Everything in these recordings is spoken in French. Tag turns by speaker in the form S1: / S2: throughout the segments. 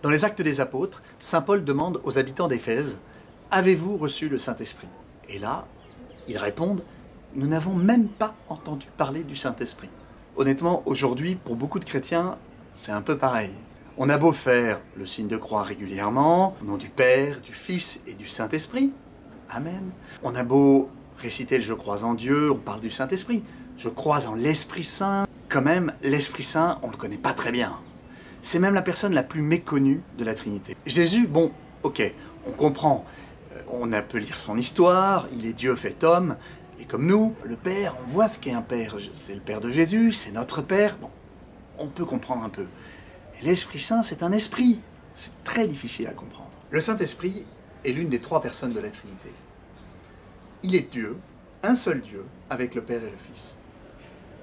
S1: Dans les Actes des Apôtres, saint Paul demande aux habitants d'Éphèse « Avez-vous reçu le Saint-Esprit » Et là, ils répondent « Nous n'avons même pas entendu parler du Saint-Esprit ». Honnêtement, aujourd'hui, pour beaucoup de chrétiens, c'est un peu pareil. On a beau faire le signe de croix régulièrement, au nom du Père, du Fils et du Saint-Esprit. Amen. On a beau réciter le « Je crois en Dieu », on parle du Saint-Esprit. Je crois en l'Esprit Saint. Quand même, l'Esprit Saint, on ne le connaît pas très bien. C'est même la personne la plus méconnue de la Trinité. Jésus, bon, ok, on comprend. On a pu lire son histoire, il est Dieu fait homme. Et comme nous, le Père, on voit ce qu'est un Père. C'est le Père de Jésus, c'est notre Père. Bon, on peut comprendre un peu. L'Esprit Saint, c'est un esprit. C'est très difficile à comprendre. Le Saint-Esprit est l'une des 3 personnes de la Trinité. Il est Dieu, un seul Dieu, avec le Père et le Fils.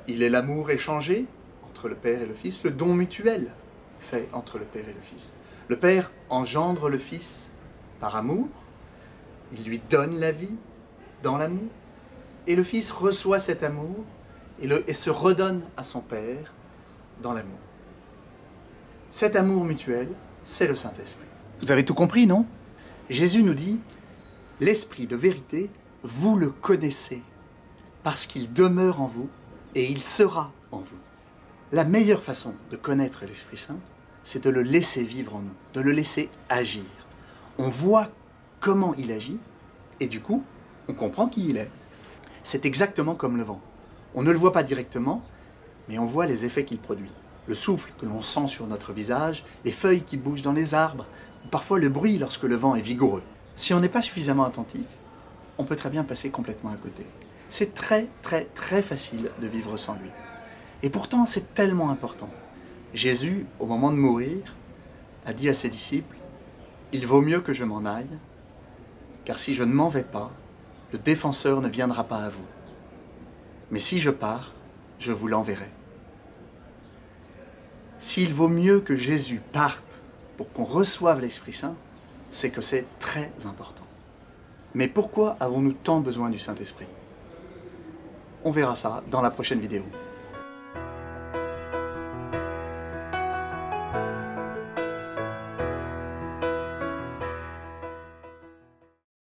S1: Il est l'amour échangé entre le Père et le Fils, le don mutuel fait entre le Père et le Fils. Le Père engendre le Fils par amour, il lui donne la vie dans l'amour, et le Fils reçoit cet amour et se redonne à son Père dans l'amour. Cet amour mutuel, c'est le Saint-Esprit. Vous avez tout compris, non? Jésus nous dit « L'Esprit de vérité, vous le connaissez, parce qu'il demeure en vous et il sera en vous. » La meilleure façon de connaître l'Esprit Saint, c'est de le laisser vivre en nous, de le laisser agir. On voit comment il agit, et du coup, on comprend qui il est. C'est exactement comme le vent. On ne le voit pas directement, mais on voit les effets qu'il produit. Le souffle que l'on sent sur notre visage, les feuilles qui bougent dans les arbres, ou parfois le bruit lorsque le vent est vigoureux. Si on n'est pas suffisamment attentif, on peut très bien passer complètement à côté. C'est très facile de vivre sans lui. Et pourtant, c'est tellement important. Jésus, au moment de mourir, a dit à ses disciples « Il vaut mieux que je m'en aille, car si je ne m'en vais pas, le défenseur ne viendra pas à vous. Mais si je pars, je vous l'enverrai. » S'il vaut mieux que Jésus parte pour qu'on reçoive l'Esprit Saint, c'est que c'est très important. Mais pourquoi avons-nous tant besoin du Saint-Esprit? On verra ça dans la prochaine vidéo.